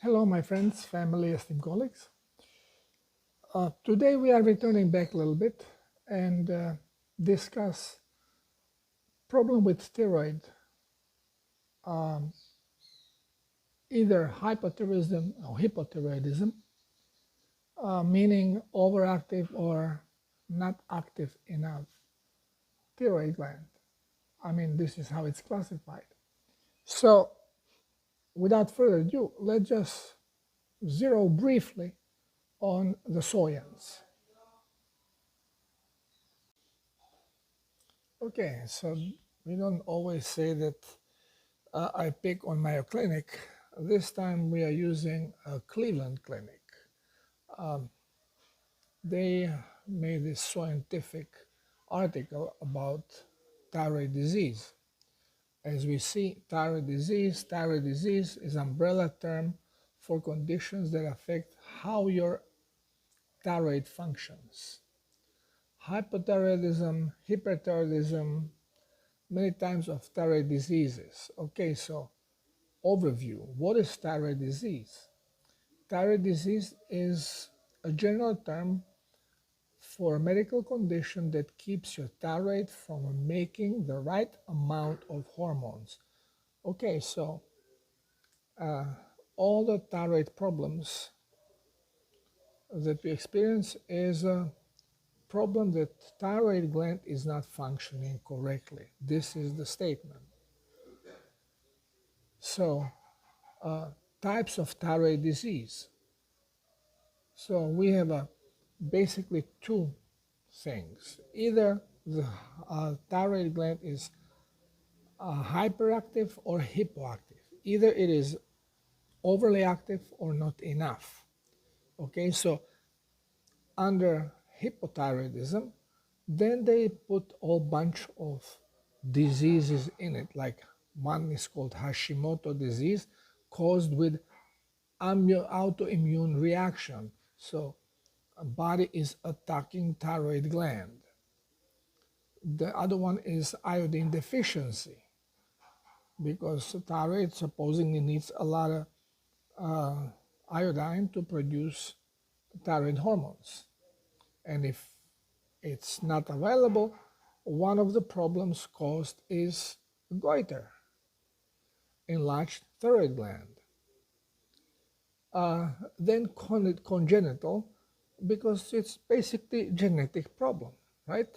Hello, my friends, family, esteemed colleagues. Today we are returning back a little bit and discuss problem with steroid, um, either hypothyroidism or hypothyroidism, meaning overactive or not active enough thyroid gland. I mean, this is how it's classified. So, without further ado, let's just zero briefly on the science. Okay, so we don't always say that I pick on Mayo Clinic. This time we are using a Cleveland clinic. They made this scientific article about thyroid disease. As we see, thyroid disease is an umbrella term for conditions that affect how your thyroid functions. Hypothyroidism, hyperthyroidism, many types of thyroid diseases. Okay, so overview. What is thyroid disease? Thyroid disease is a general term for a medical condition that keeps your thyroid from making the right amount of hormones. Okay, so all the thyroid problems that we experience is a problem that thyroid gland is not functioning correctly. This is the statement. So, types of thyroid disease. So we have basically two things. Either the thyroid gland is hyperactive or hypoactive. Either it is overly active or not enough. Okay, so under hypothyroidism, then they put a whole bunch of diseases in it, like one is called Hashimoto disease, caused with autoimmune reaction. So a body is attacking thyroid gland. The other one is iodine deficiency, because thyroid supposedly needs a lot of iodine to produce thyroid hormones. And if it's not available, one of the problems caused is goiter, enlarged thyroid gland. Then congenital, because it's basically genetic problem, right?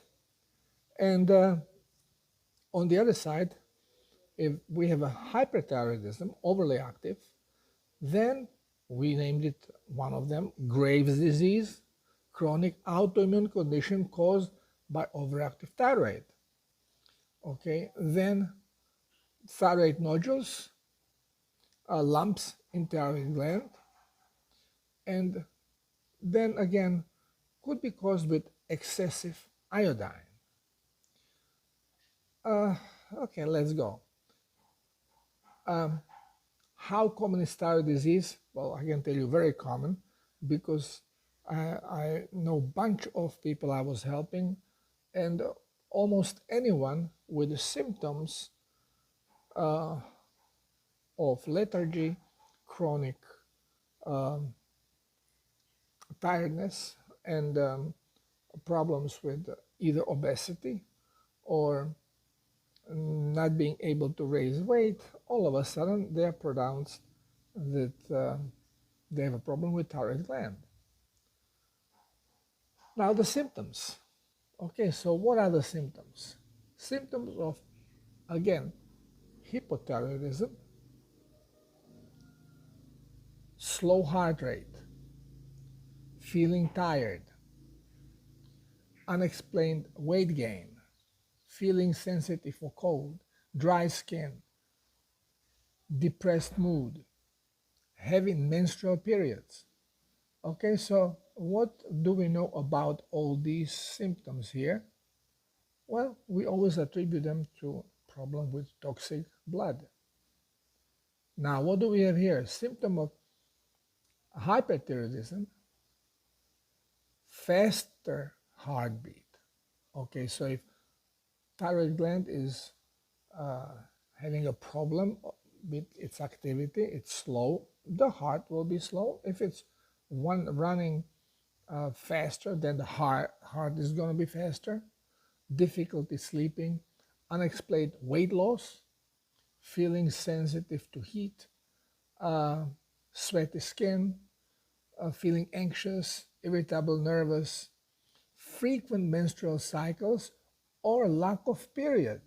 And on the other side, if we have a hyperthyroidism, overly active, then we named it, one of them, Graves' disease, chronic autoimmune condition caused by overactive thyroid. Okay, then thyroid nodules, lumps in thyroid gland, and then again could be caused with excessive iodine. Okay, let's go. How common is thyroid disease? Well, I can tell you very common, because I know a bunch of people I was helping, and almost anyone with the symptoms of lethargy, chronic tiredness, and problems with either obesity or not being able to raise weight, all of a sudden they are pronounced that they have a problem with thyroid gland. Now the symptoms. Okay, so what are the symptoms? Symptoms of, again, hypothyroidism: slow heart rate, feeling tired, unexplained weight gain, feeling sensitive for cold, dry skin, depressed mood, having menstrual periods. Okay, so what do we know about all these symptoms here? Well, we always attribute them to problem with toxic blood. Now, what do we have here? Symptom of hyperthyroidism: faster heartbeat. Okay, so if thyroid gland is having a problem, with its activity. It's slow. The heart will be slow. If it's one running faster, then the heart is going to be faster. Difficulty sleeping, unexplained weight loss, feeling sensitive to heat, uh, sweaty skin, feeling anxious, irritable, nervous, frequent menstrual cycles, or lack of period.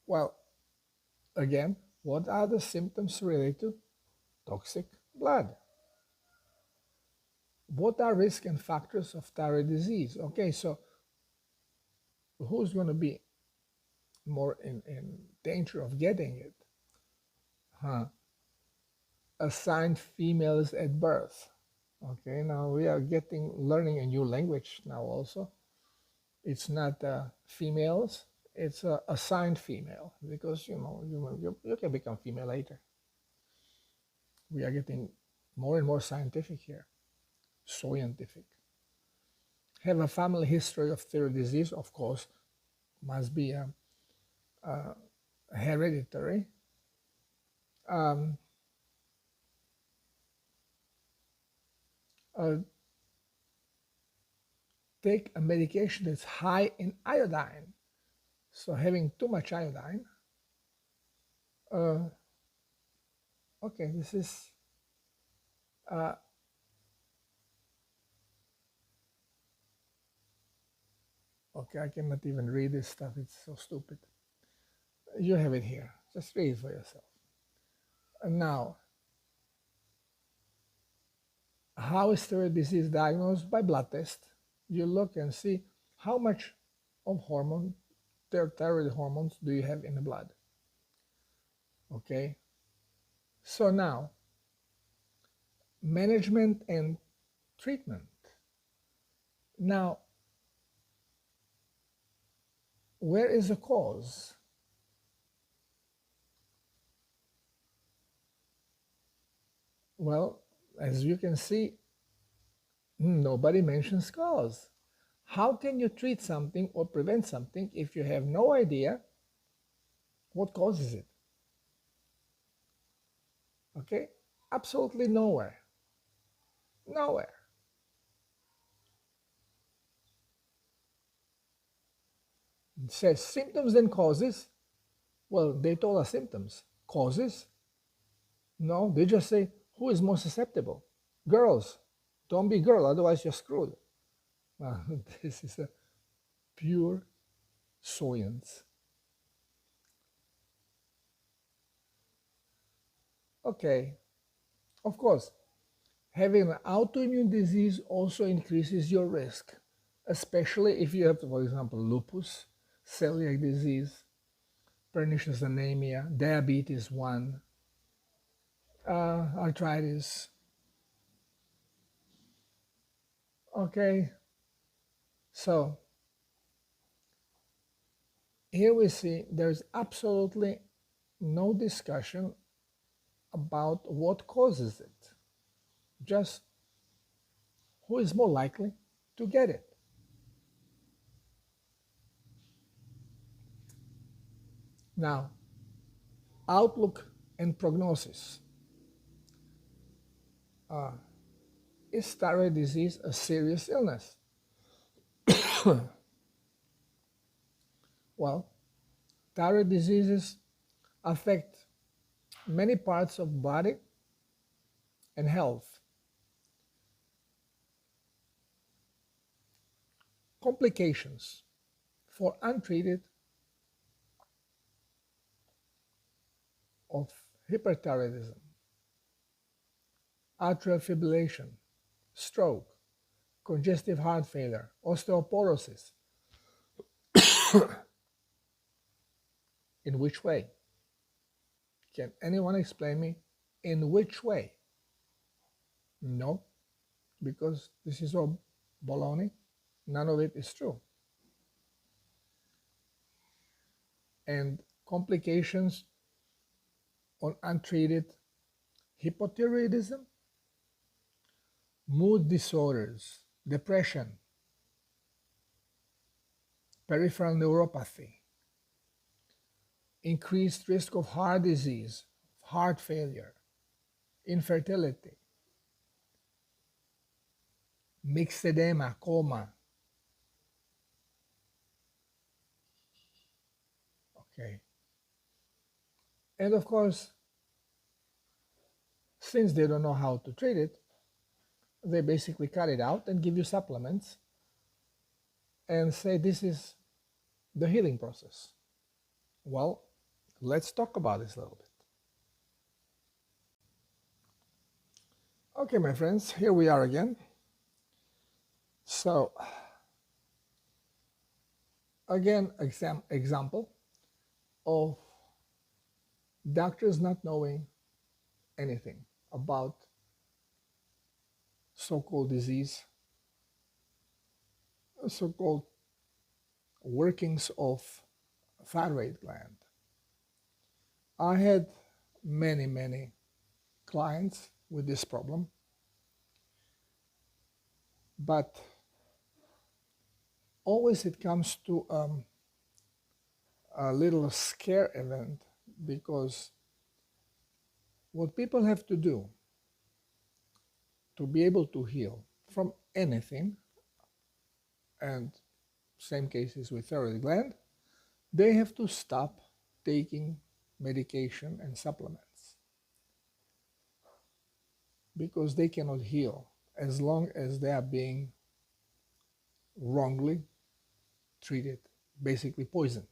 Well, again, what are the symptoms related to toxic blood? What are risk and factors of thyroid disease? Okay, so who's going to be more in danger of getting it? Assigned females at birth. Okay, now we are learning a new language now also. It's not females, it's assigned female, because you can become female later. We are getting more and more scientific here, scientific. Have a family history of thyroid disease, of course, must be hereditary. Um, take a medication that's high in iodine. So having too much iodine, okay, this is okay, I cannot even read this stuff, it's so stupid. You have it here, just read it for yourself. And now, how is thyroid disease diagnosed? By blood test. You look and see how much of thyroid hormones do you have in the blood. Okay, so now, management and treatment. Now, where is the cause? Well, as you can see, nobody mentions cause. How can you treat something or prevent something if you have no idea what causes it? Okay, absolutely nowhere. Nowhere. It says symptoms and causes. Well, they told us symptoms. Causes? No, they just say who is more susceptible. Girls. Don't be girl, otherwise you're screwed. Well, this is a pure science. Okay, of course, having an autoimmune disease also increases your risk, especially if you have, for example, lupus, celiac disease, pernicious anemia, diabetes 1, arthritis. Okay, so here we see there's absolutely no discussion about what causes it, just who is more likely to get it. Now, outlook and prognosis. Is thyroid disease a serious illness? Well, thyroid diseases affect many parts of body and health. Complications for untreated of hyperthyroidism, atrial fibrillation, stroke, congestive heart failure, osteoporosis. In which way? Can anyone explain me in which way? No, because this is all baloney. None of it is true. And complications on untreated hypothyroidism, mood disorders, depression, peripheral neuropathy, increased risk of heart disease, heart failure, infertility, mixed edema, coma. Okay. And of course, since they don't know how to treat it, they basically cut it out and give you supplements and say this is the healing process. Well, let's talk about this a little bit. Okay, my friends, here we are again. So, again, example of doctors not knowing anything about so-called disease, so-called workings of thyroid gland. I had many clients with this problem, but always it comes to a little scare event, because what people have to do to be able to heal from anything, and same cases with thyroid gland, they have to stop taking medication and supplements, because they cannot heal as long as they are being wrongly treated, basically poisoned.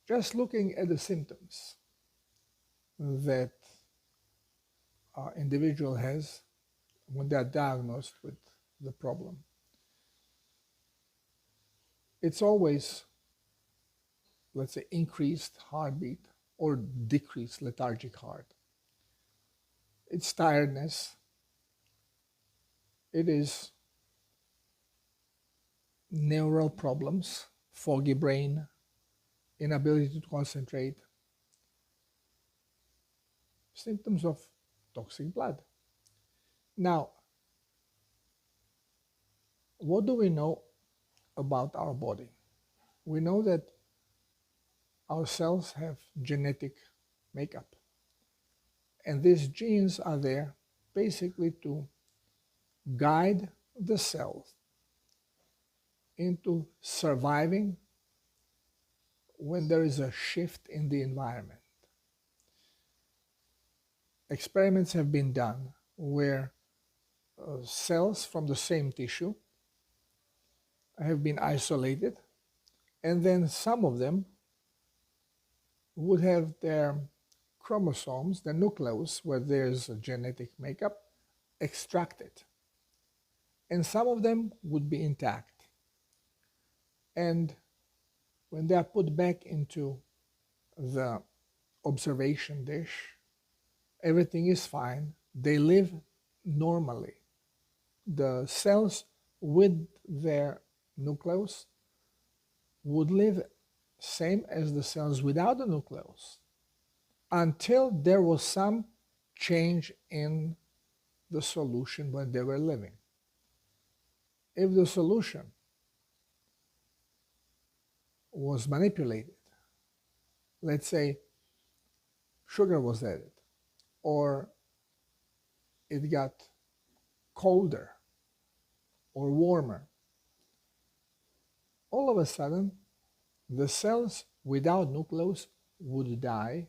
Just looking at the symptoms that an individual has when they are diagnosed with the problem, it's always, let's say, increased heartbeat or decreased lethargic heart. It's tiredness. It is neural problems, foggy brain, inability to concentrate, symptoms of toxic blood. Now, what do we know about our body? We know that our cells have genetic makeup, and these genes are there basically to guide the cells into surviving when there is a shift in the environment. Experiments have been done where cells from the same tissue have been isolated, and then some of them would have their chromosomes, the nucleus where there's a genetic makeup, extracted, and some of them would be intact. And when they are put back into the observation dish, everything is fine. They live normally. The cells with their nucleus would live same as the cells without the nucleus, until there was some change in the solution when they were living. If the solution was manipulated, let's say sugar was added, or it got colder or warmer, all of a sudden the cells without nucleus would die,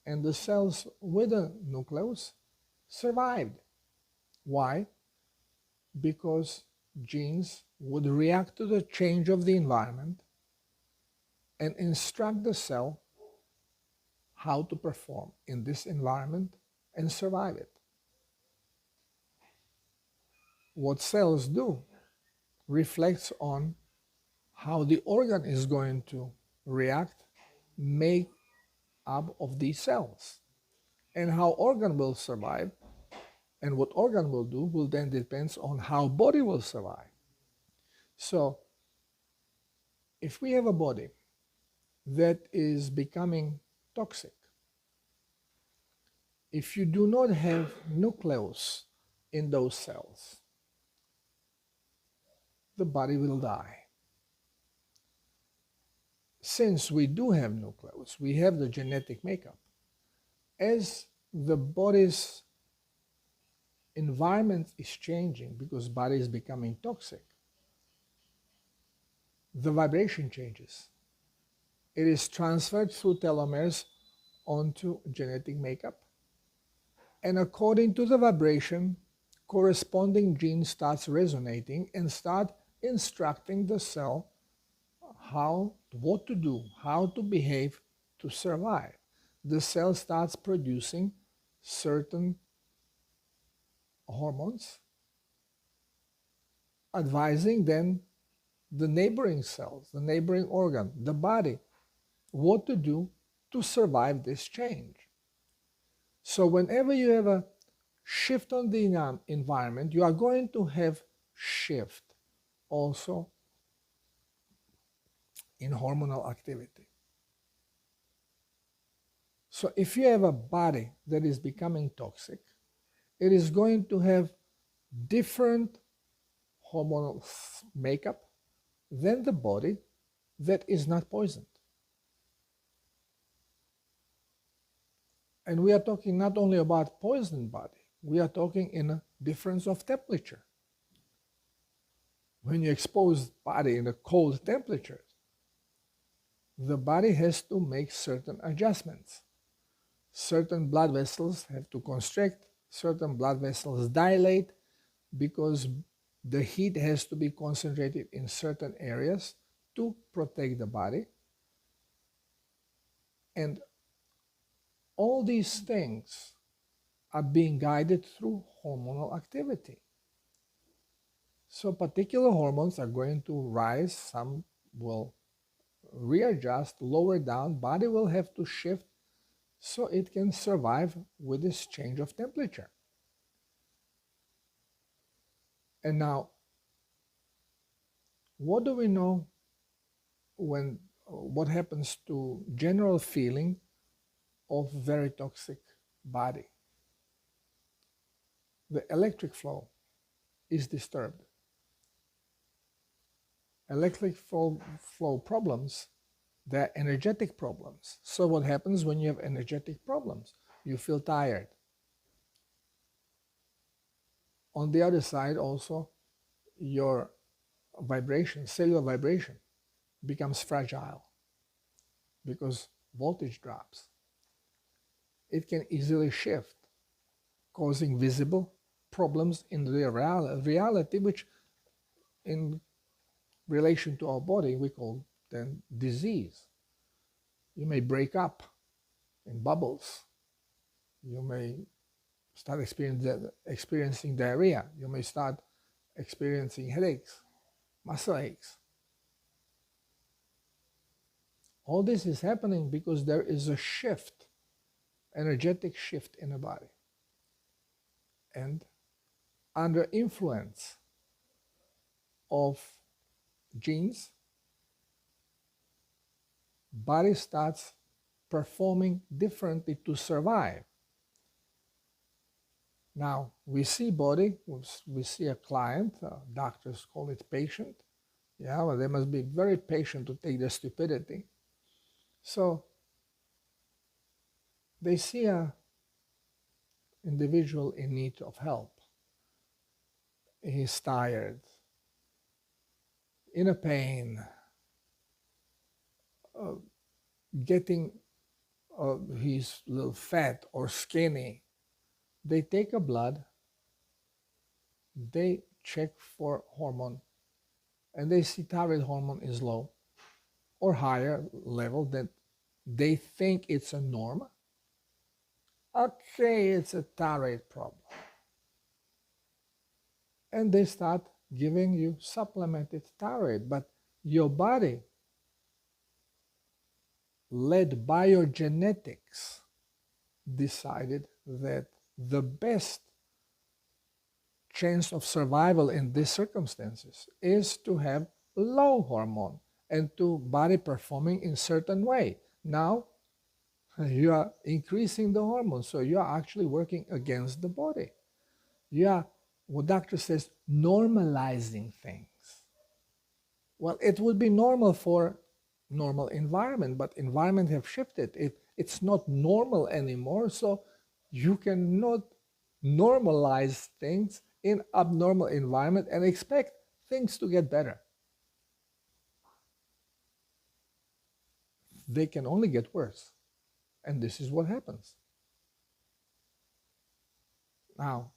and the cells with a nucleus survived. Why? Because genes would react to the change of the environment and instruct the cell how to perform in this environment and survive it. What cells do reflects on how the organ is going to react, make up of these cells. And how organ will survive and what organ will do will then depends on how body will survive. So if we have a body that is becoming toxic, if you do not have nucleus in those cells, the body will die. since we do have nucleus, we have the genetic makeup, as the body's environment is changing because body is becoming toxic, the vibration changes. It is transferred through telomeres onto genetic makeup. And according to the vibration, corresponding gene starts resonating and start instructing the cell what to do, how to behave to survive. The cell starts producing certain hormones, advising then the neighboring cells, the neighboring organ, the body, what to do to survive this change. So whenever you have a shift on the environment, you are going to have shift also in hormonal activity. So if you have a body that is becoming toxic, it is going to have different hormonal makeup than the body that is not poisoned. And we are talking not only about poisoned body, we are talking in a difference of temperature. When you expose body in a cold temperature, the body has to make certain adjustments. Certain blood vessels have to constrict, certain blood vessels dilate, because the heat has to be concentrated in certain areas to protect the body. And all these things are being guided through hormonal activity. So particular hormones are going to rise, some will readjust, lower down, body will have to shift so it can survive with this change of temperature. And now, what do we know what happens to general feeling of very toxic body? The electric flow is disturbed. Electric flow problems, they're energetic problems. So what happens when you have energetic problems? You feel tired. On the other side also, your vibration, cellular vibration, becomes fragile because voltage drops. It can easily shift, causing visible problems in the reality, which in relation to our body we call then disease. You may break up in bubbles. You may start experiencing diarrhea. You may start experiencing headaches, muscle aches. All this is happening because there is a shift, energetic shift in the body. And under influence of genes, body starts performing differently to survive. Now, we see body, we see a client, doctors call it patient. Yeah, well, they must be very patient to take their stupidity. So, they see an individual in need of help. He's tired, in a pain, he's a little fat or skinny. They take a blood, they check for hormone, and they see thyroid hormone is low or higher level that they think it's a norm. Okay, it's a thyroid problem. And they start giving you supplemented thyroid, but your body, led by your genetics, decided that the best chance of survival in these circumstances is to have low hormone and to body performing in certain way. Now, you are increasing the hormone, so you are actually working against the body. You are, what doctor says, normalizing things. Well, it would be normal for normal environment, but environment have shifted. It's not normal anymore, so you cannot normalize things in abnormal environment and expect things to get better. They can only get worse. And this is what happens. Now,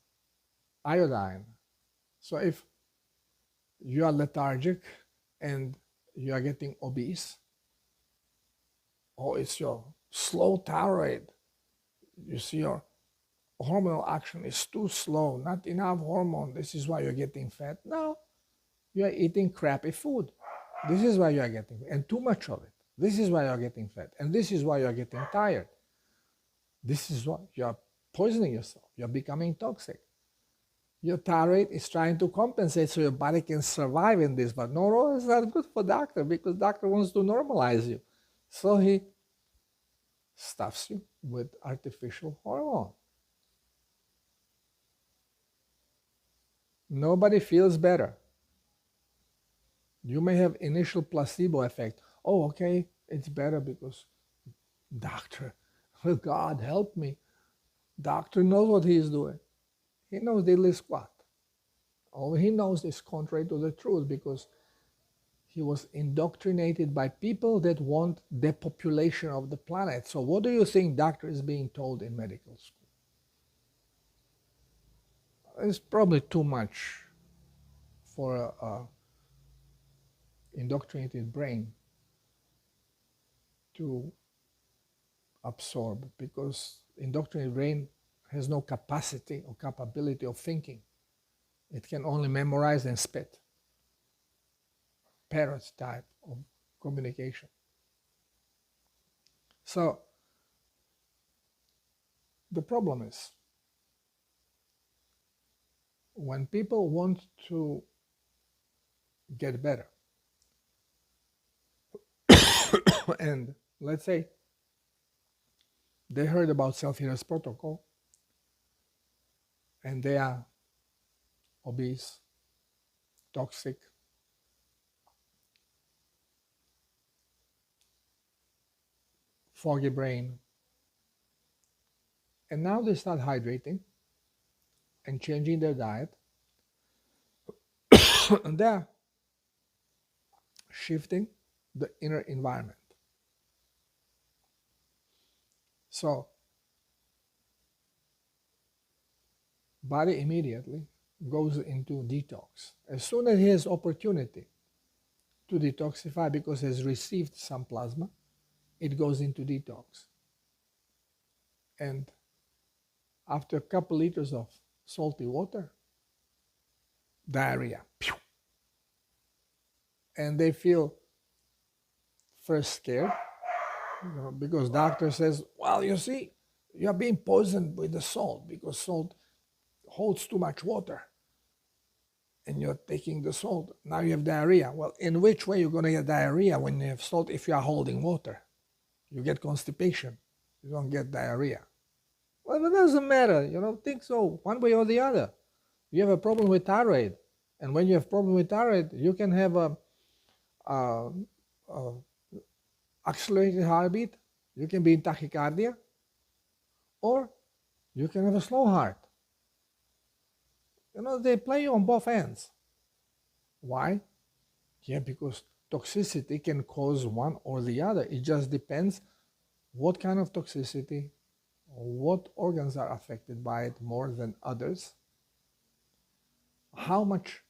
iodine. So if you are lethargic and you are getting obese, or it's your slow thyroid, you see your hormonal action is too slow, not enough hormone, this is why you're getting fat. No, you are eating crappy food. This is why you are getting, and too much of it. This is why you're getting fat, and this is why you're getting tired. This is why you're poisoning yourself. You're becoming toxic. Your thyroid is trying to compensate so your body can survive in this, but no, it's not good for doctor because doctor wants to normalize you. So he stuffs you with artificial hormone. Nobody feels better. You may have initial placebo effect. Oh, okay, it's better because doctor, well, God help me. Doctor knows what he is doing. He knows diddly squat. All he knows is contrary to the truth because he was indoctrinated by people that want depopulation of the planet. So what do you think doctor is being told in medical school? It's probably too much for a indoctrinated brain to absorb, because indoctrinated brain has no capacity or capability of thinking. It can only memorize and spit. Parrot type of communication. So the problem is when people want to get better and let's say they heard about self-healers protocol and they are obese, toxic, foggy brain, and now they start hydrating and changing their diet and they're shifting the inner environment. So body immediately goes into detox. As soon as he has opportunity to detoxify because he has received some plasma, it goes into detox. And after a couple liters of salty water, diarrhea. And they feel first scared, because doctor says, well, you see, you're being poisoned with the salt because salt holds too much water. And you're taking the salt. Now you have diarrhea. Well, in which way you're going to get diarrhea when you have salt if you are holding water? You get constipation. You don't get diarrhea. Well, it doesn't matter. Think so one way or the other. You have a problem with thyroid. And when you have problem with thyroid, you can have a accelerated heartbeat. You can be in tachycardia. Or you can have a slow heart. They play you on both ends. Why? Yeah, because toxicity can cause one or the other. It just depends what kind of toxicity, or what organs are affected by it more than others, how much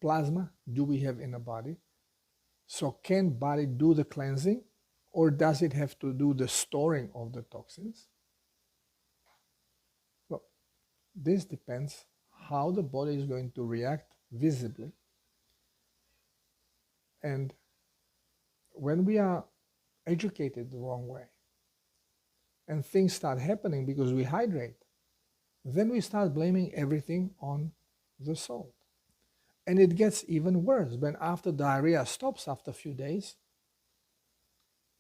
plasma do we have in the body. So can body do the cleansing, or does it have to do the storing of the toxins? Well, this depends how the body is going to react visibly. And when we are educated the wrong way and things start happening because we hydrate, then we start blaming everything on the salt. And it gets even worse when after diarrhea stops after a few days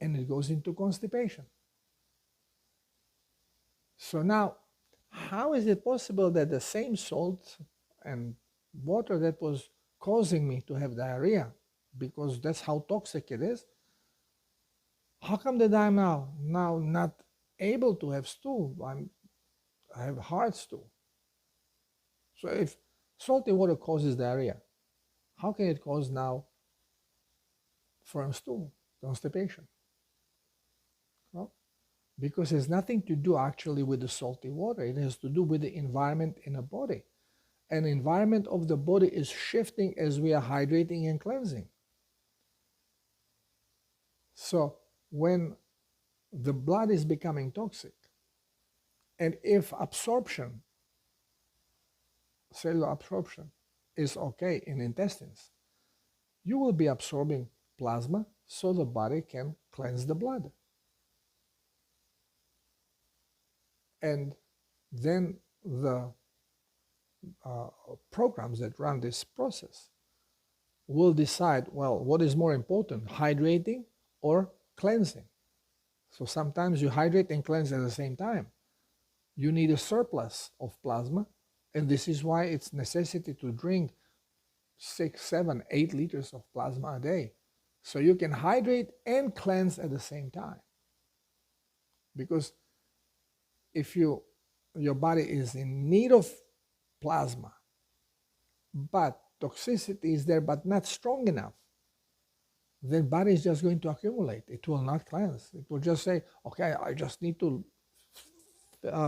and it goes into constipation. So now, how is it possible that the same salt and water that was causing me to have diarrhea because that's how toxic it is. How come that I'm now not able to have stool? I have hard stool. So if salty water causes diarrhea, how can it cause now firm stool, constipation? Well, because it has nothing to do actually with the salty water. It has to do with the environment in the body. And the environment of the body is shifting as we are hydrating and cleansing. So when the blood is becoming toxic, and if absorption, cellular absorption, is okay in intestines, you will be absorbing plasma so the body can cleanse the blood. And then the programs that run this process will decide, well, what is more important, hydrating or cleansing? So sometimes you hydrate and cleanse at the same time. You need a surplus of plasma, and this is why it's necessity to drink 6, 7, 8 liters of plasma a day. So you can hydrate and cleanse at the same time. Because if your body is in need of plasma, but toxicity is there but not strong enough, then body is just going to accumulate. It will not cleanse. It will just say, okay, I just need to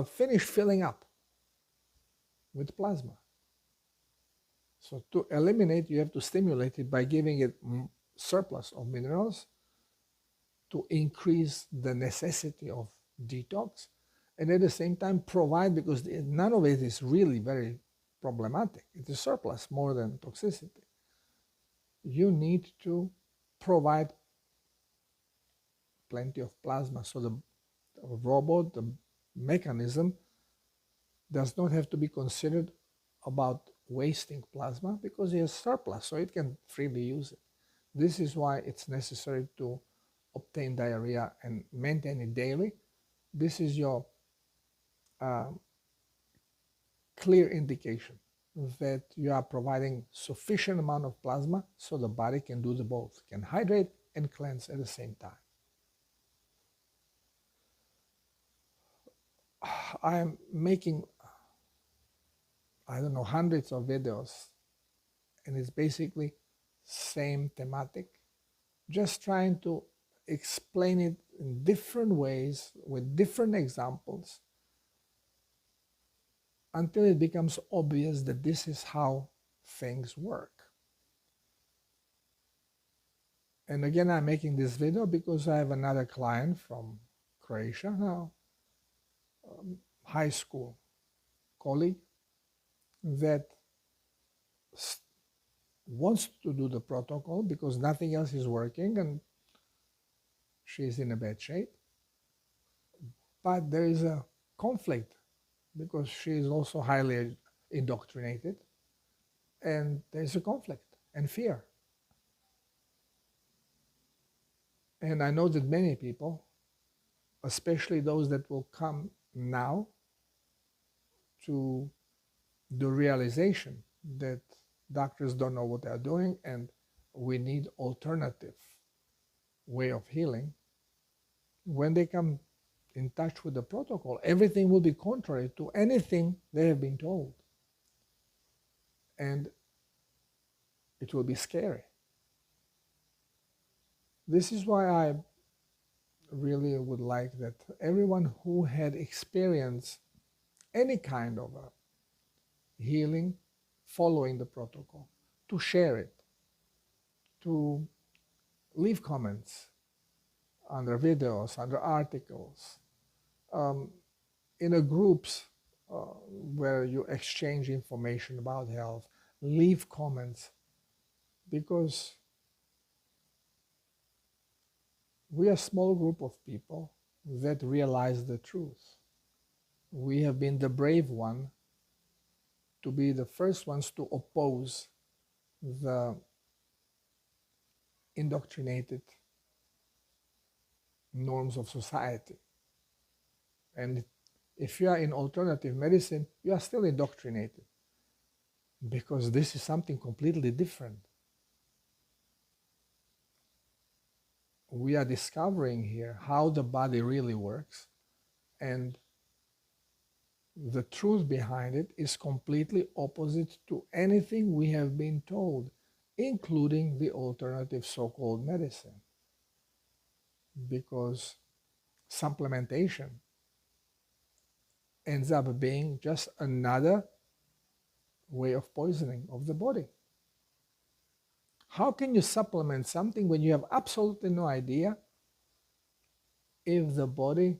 finish filling up with plasma. So to eliminate, you have to stimulate it by giving it surplus of minerals to increase the necessity of detox, and at the same time provide, because none of it is really very problematic. It is surplus more than toxicity. You need to provide plenty of plasma so the robot, the mechanism, does not have to be considered about wasting plasma because it has surplus, so it can freely use it. This is why it's necessary to obtain diarrhea and maintain it daily. This is your clear indication that you are providing sufficient amount of plasma so the body can do the both, can hydrate and cleanse at the same time. I am making, I don't know, hundreds of videos, and it's basically same thematic, just trying to explain it in different ways with different examples until it becomes obvious that this is how things work. And again, I'm making this video because I have another client from Croatia now, high school colleague that wants to do the protocol because nothing else is working and she's in a bad shape. But there is a conflict because she is also highly indoctrinated, and there's a conflict and fear. And I know that many people, especially those that will come now to the realization that doctors don't know what they're doing and we need alternative way of healing, when they come in touch with the protocol, everything will be contrary to anything they have been told. And it will be scary. This is why I really would like that everyone who had experienced any kind of a healing following the protocol to share it, to leave comments under videos, under articles, in a groups where you exchange information about health, leave comments, because we are a small group of people that realize the truth. We have been the brave one to be the first ones to oppose the indoctrinated norms of society. And if you are in alternative medicine, you are still indoctrinated because this is something completely different. we are discovering here how the body really works, and the truth behind it is completely opposite to anything we have been told, including the alternative so-called medicine. Because supplementation ends up being just another way of poisoning of the body. How can you supplement something when you have absolutely no idea if the body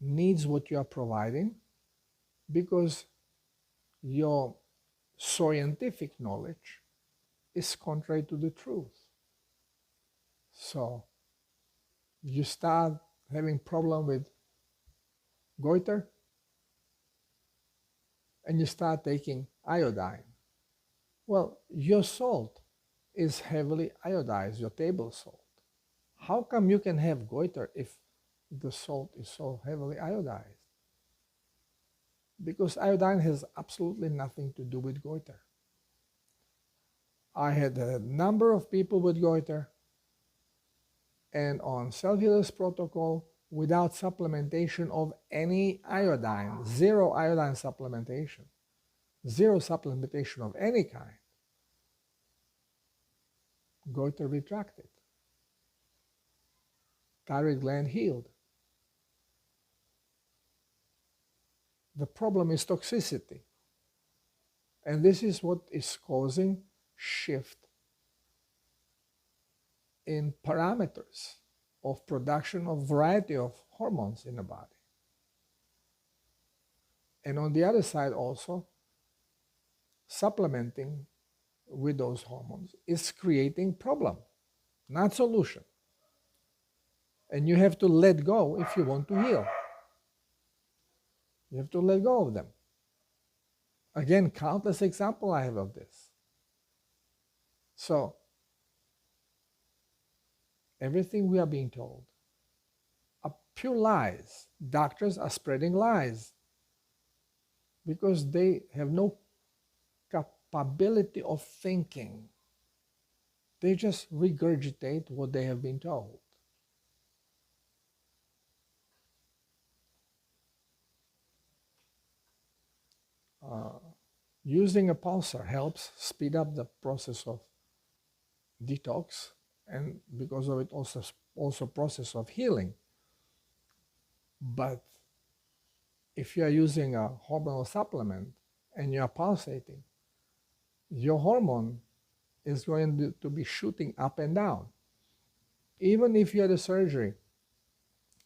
needs what you are providing? Because your scientific knowledge is contrary to the truth. So you start having problem with goiter and you start taking iodine. Well, your salt is heavily iodized, your table salt. How come you can have goiter if the salt is so heavily iodized? Because iodine has absolutely nothing to do with goiter. I had a number of people with goiter, and on Self-Healers protocol, without supplementation of any iodine, zero iodine supplementation, zero supplementation of any kind, goiter retracted, thyroid gland healed. The problem is toxicity. And this is what is causing shift in parameters of production of variety of hormones in the body. And on the other side also, supplementing with those hormones is creating problem, not solution. And you have to let go if you want to heal. You have to let go of them. Again, countless examples I have of this. So, everything we are being told are pure lies. Doctors are spreading lies because they have no capability of thinking. They just regurgitate what they have been told. Using a pulsar helps speed up the process of detox, and because of it also process of healing. But if you are using a hormonal supplement and you are pulsating, your hormone is going to be shooting up and down. Even if you had a surgery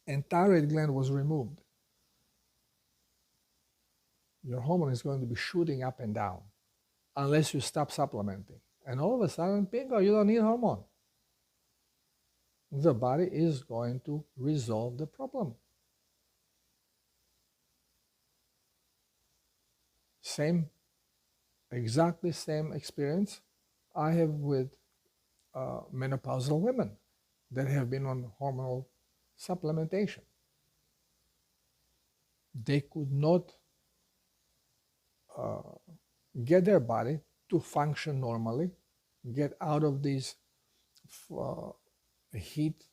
and thyroid gland was removed, your hormone is going to be shooting up and down unless you stop supplementing. And all of a sudden, bingo, you don't need hormone. The body is going to resolve the problem. Exactly same experience I have with menopausal women that have been on hormonal supplementation. They could not get their body to function normally, get out of these heat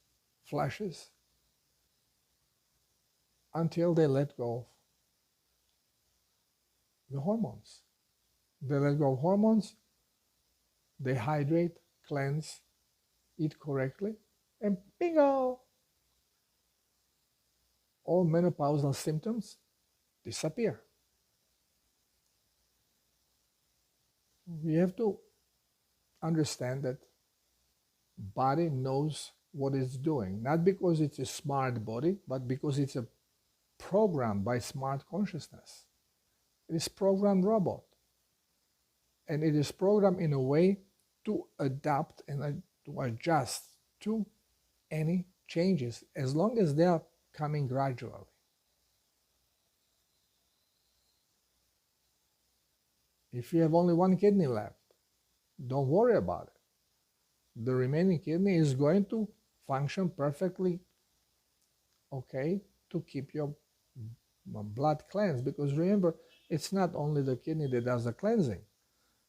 flashes until they let go of the hormones. They let go of hormones, they hydrate, cleanse, eat correctly, and bingo! All menopausal symptoms disappear. We have to understand that body knows what it's doing, not because it's a smart body, but because it's a programmed by smart consciousness. It is programmed robot, and it is programmed in a way to adapt and to adjust to any changes as long as they are coming gradually. If you have only one kidney left, don't worry about it. The remaining kidney is going to function perfectly okay to keep your blood cleansed, because remember, it's not only the kidney that does the cleansing,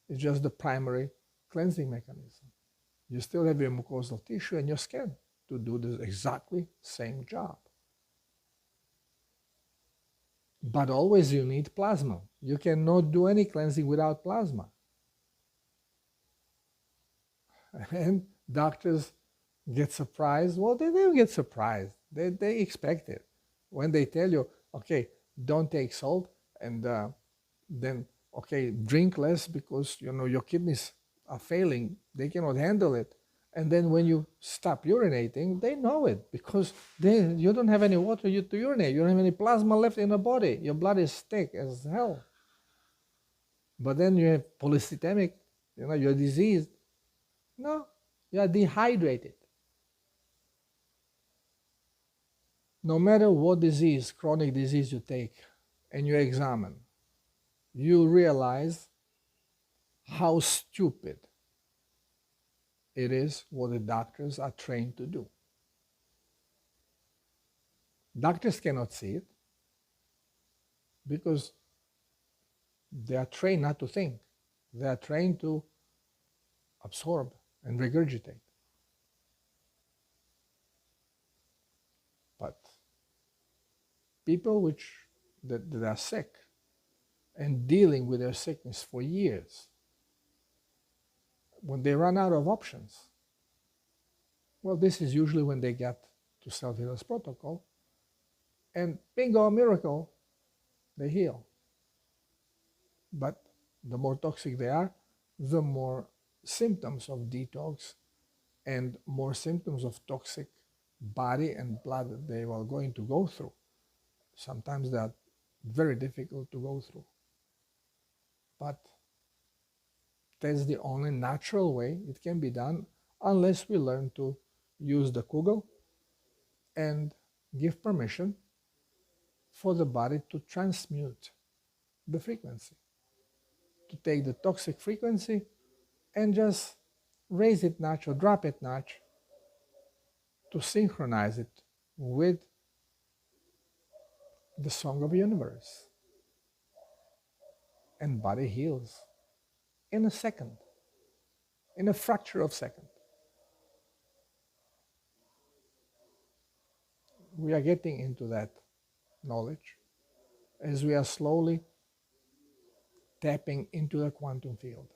it's just the primary cleansing mechanism. You still have your mucosal tissue and your skin to do the exactly same job. But always you need plasma. You cannot do any cleansing without plasma. And doctors get surprised. Well, they don't get surprised. They expect it. When they tell you, okay, don't take salt, and then, okay, drink less because, your kidneys are failing. They cannot handle it. And then when you stop urinating, they know it because you don't have any water to urinate. You don't have any plasma left in the body. Your blood is thick as hell. But then you have polycythemic, you're diseased. No, you are dehydrated. No matter what disease, chronic disease you take and you examine, you realize how stupid it is what the doctors are trained to do. Doctors cannot see it because they are trained not to think. They are trained to absorb and regurgitate. But people that are sick and dealing with their sickness for years, when they run out of options, well, this is usually when they get to self-healers protocol, and bingo, miracle, they heal. But the more toxic they are, the more symptoms of detox and more symptoms of toxic body and blood that they are going to go through. Sometimes they are very difficult to go through. But that's the only natural way it can be done, unless we learn to use the kugel and give permission for the body to transmute the frequency, to take the toxic frequency and just raise it notch or drop it notch to synchronize it with the song of the universe. And body heals in a second, in a fraction of a second. We are getting into that knowledge as we are slowly tapping into the quantum field.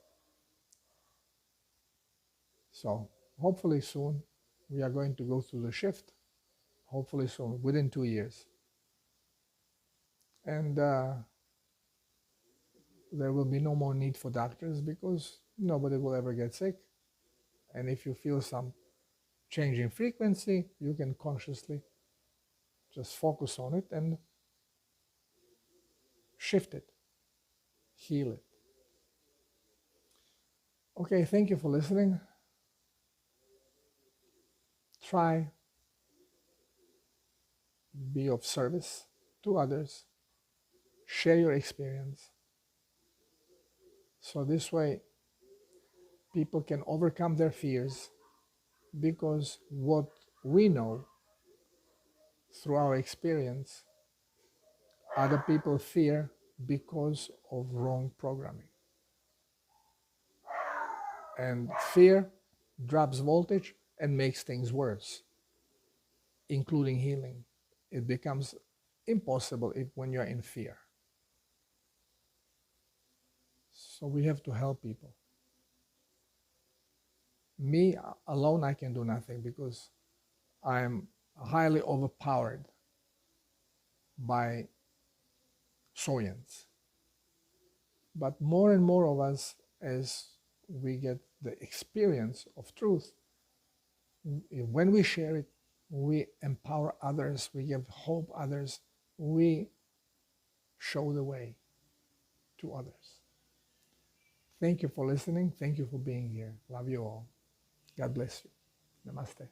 So hopefully soon we are going to go through the shift, hopefully soon, within 2 years. And there will be no more need for doctors because nobody will ever get sick. And if you feel some change in frequency, you can consciously just focus on it and shift it, heal it. Okay, thank you for listening. Try be of service to others. Share your experience. So this way, people can overcome their fears, because what we know through our experience, other people fear because of wrong programming. And fear drops voltage and makes things worse, including healing. It becomes impossible when you're in fear. So we have to help people. Me alone, I can do nothing because I'm highly overpowered by science. But more and more of us, as we get the experience of truth, when we share it, we empower others, we give hope others, we show the way to others. Thank you for listening. Thank you for being here. Love you all. God bless you. Namaste.